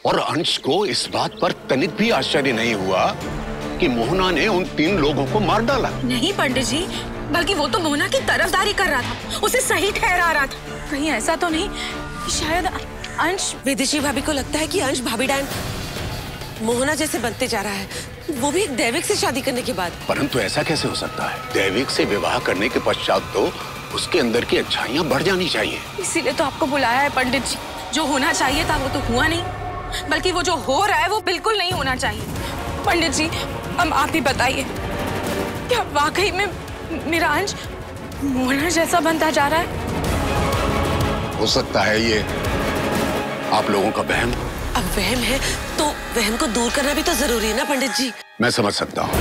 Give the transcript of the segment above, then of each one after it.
और अंश को इस बात पर तनिक भी आश्चर्य नहीं हुआ कि मोहना ने उन 3 लोगों को मार डाला। नहीं पंडित जी, बल्कि वो तो मोहना की तरफदारी कर रहा था, उसे सही ठहरा रहा था। कहीं ऐसा तो नहीं कि शायद अंश। विदिशी भाभी को लगता है कि अंश भाभी डायन मोहना जैसे बनते जा रहा है, वो भी एक दैविक से शादी करने के बाद। परंतु ऐसा कैसे हो सकता है? दैविक से विवाह करने के पश्चात तो उसके अंदर की अच्छाइयां बढ़ जानी चाहिए। इसीलिए तो आपको बुलाया है पंडित जी। जो होना चाहिए था वो तो हुआ नहीं, बल्कि वो जो हो रहा है वो बिल्कुल नहीं होना चाहिए। पंडित जी, हम आप ही बताइए, क्या वाकई में मेरा अंश मोहना जैसा बनता जा रहा है? हो सकता है ये आप लोगों का वहम। अब वहम है तो वहम को दूर करना भी तो जरूरी है ना पंडित जी। मैं समझ सकता हूँ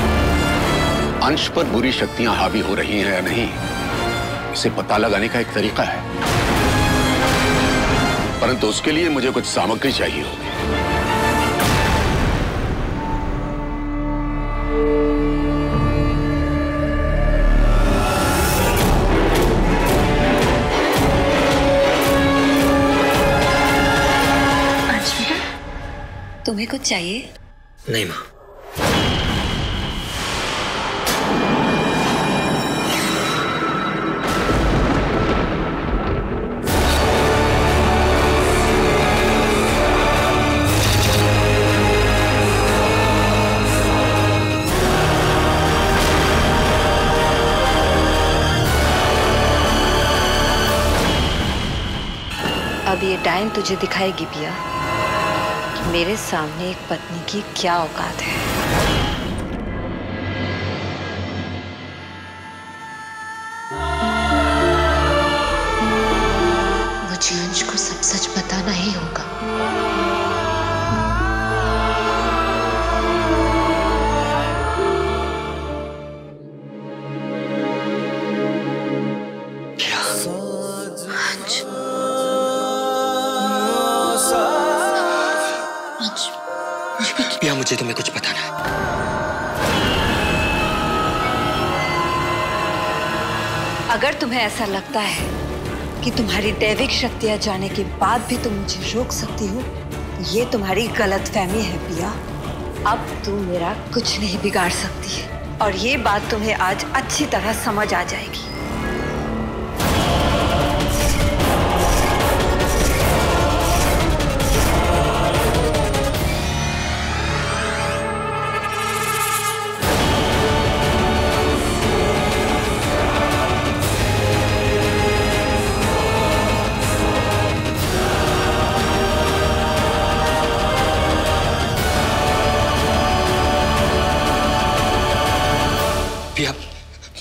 अंश पर बुरी शक्तियां हावी हो रही हैं या नहीं, इसे पता लगाने का एक तरीका है, परंतु उसके लिए मुझे कुछ सामग्री चाहिए होगी। तुम्हें कुछ चाहिए? नहीं माँ। अब ये डायन तुझे दिखाएगी पिया, मेरे सामने एक पत्नी की क्या औकात है। मुझे अंश को सब सच बताना ही होगा। पिया, मुझे तुम्हें कुछ बताना है। अगर तुम्हें ऐसा लगता है कि तुम्हारी दैविक शक्तियां जाने के बाद भी तुम मुझे रोक सकती हो, तो ये तुम्हारी गलतफहमी है पिया। अब तुम मेरा कुछ नहीं बिगाड़ सकती, और ये बात तुम्हें आज अच्छी तरह समझ आ जाएगी।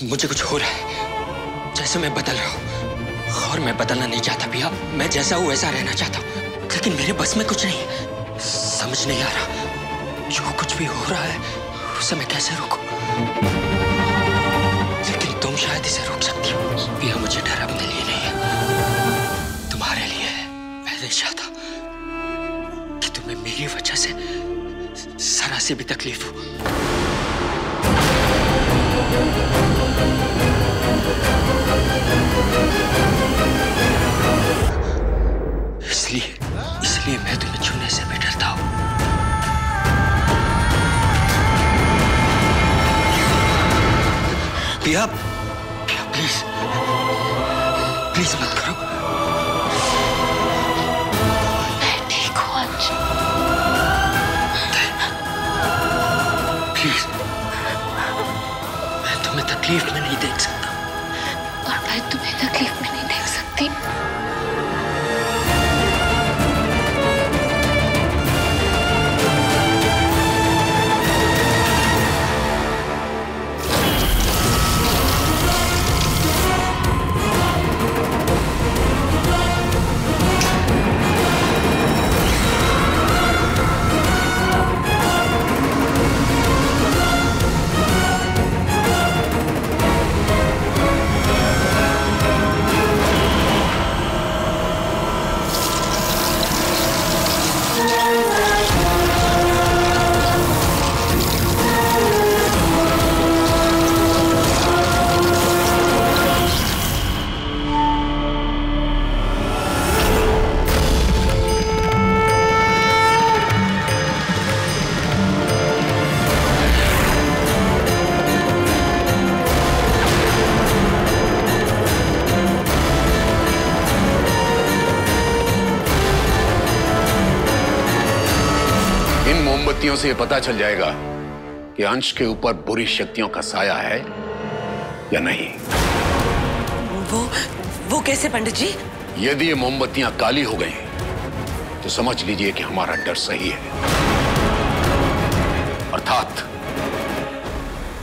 मुझे कुछ हो रहा है, जैसे मैं बदल रहा हूँ, और मैं बदलना नहीं चाहता पिया। मैं जैसा हूँ वैसा रहना चाहता हूँ, लेकिन मेरे बस में कुछ नहीं। समझ नहीं आ रहा जो कुछ भी हो रहा है उसे मैं कैसे रोकूं। लेकिन तुम शायद इसे रोक सकती हो पिया। मुझे डर अपने लिए नहीं है, तुम्हारे लिए है। मैं नहीं चाहता कि तुम्हें मेरी वजह से जरा सी भी तकलीफ हो। इसलिए मैं तुम्हें छूने से भी डरता हूं। पिया, प्लीज प्लीज मत करो। मैं ठीक हूं अंश। प्लीज, मैं तुम्हें तकलीफ में नहीं देख सकता, और मैं तुम्हें तकलीफ में नहीं देख सकती। इन मोमबत्तियों से ये पता चल जाएगा कि अंश के ऊपर बुरी शक्तियों का साया है या नहीं। वो कैसे पंडित जी? यदि ये मोमबत्तियां काली हो गई तो समझ लीजिए कि हमारा डर सही है, अर्थात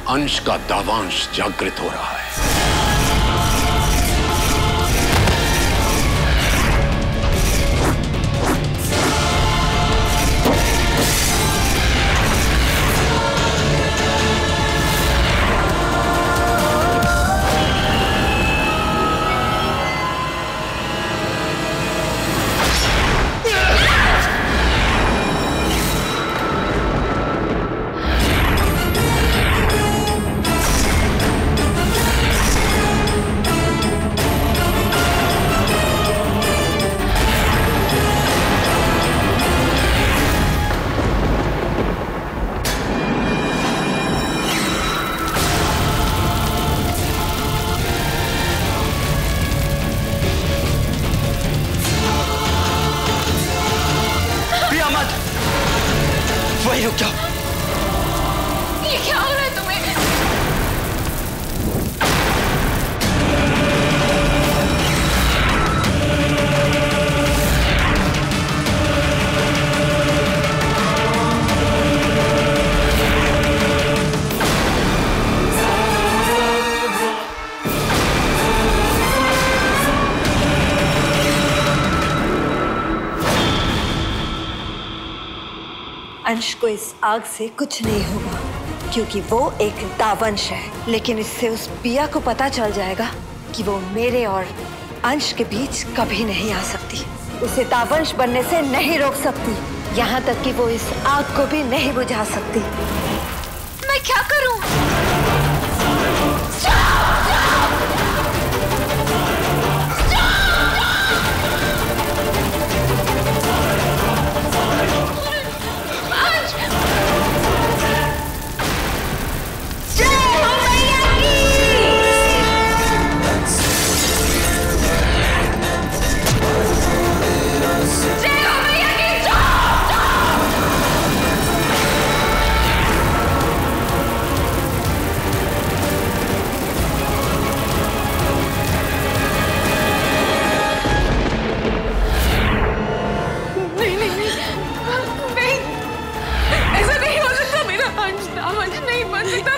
अंश का दावांश जागृत हो रहा है। वही रुक जाओ। ये क्या हो रहा है तुम्हें? अंश को इस आग से कुछ नहीं होगा क्योंकि वो एक दावंश है, लेकिन इससे उस पिया को पता चल जाएगा कि वो मेरे और अंश के बीच कभी नहीं आ सकती। उसे दावंश बनने से नहीं रोक सकती, यहाँ तक कि वो इस आग को भी नहीं बुझा सकती। मैं क्या करूं?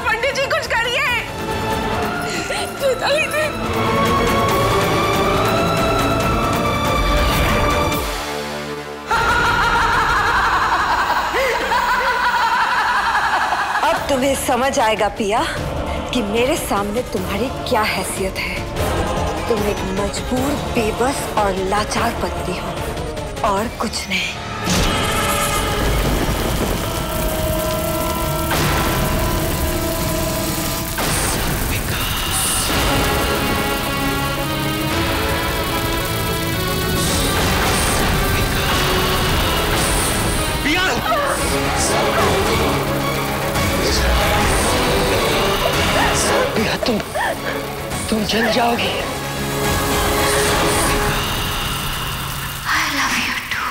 पंडित जी कुछ करिए। अब तुम्हें समझ आएगा पिया कि मेरे सामने तुम्हारी क्या हैसियत है। तुम एक मजबूर, बेबस और लाचार पत्नी हो और कुछ नहीं। तुम जल जाओगी। I love you too.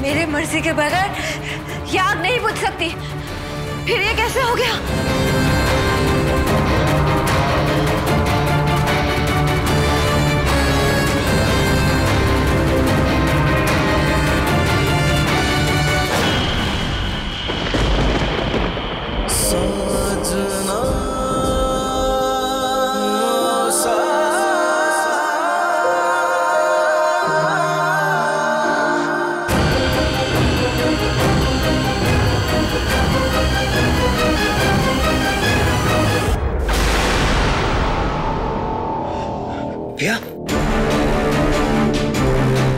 मेरे मर्जी के बगैर ये आग नहीं बुझ सकती। फिर ये कैसे हो गया? भैया,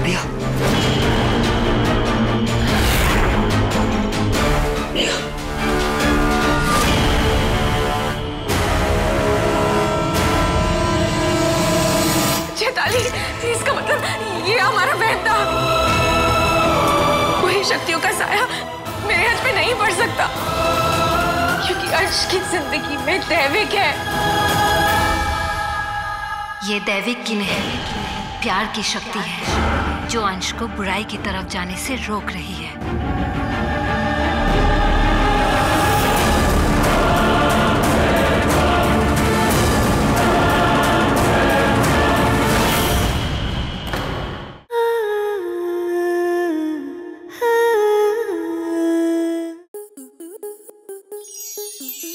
भैया, भैया, चैताली, इसका मतलब ये हमारा वहम था। कोई शक्तियों का साया मेरे हाथ पे नहीं पड़ सकता, क्योंकि अंश की जिंदगी में दैविक है। ये दैविक की नहीं, प्यार की शक्ति है जो अंश को बुराई की तरफ जाने से रोक रही है।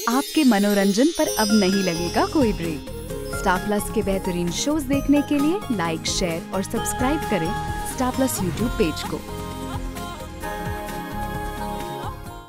आपके मनोरंजन पर अब नहीं लगेगा कोई ब्रेक। स्टार प्लस के बेहतरीन शोज देखने के लिए लाइक, शेयर और सब्सक्राइब करें स्टार प्लस यूट्यूब पेज को।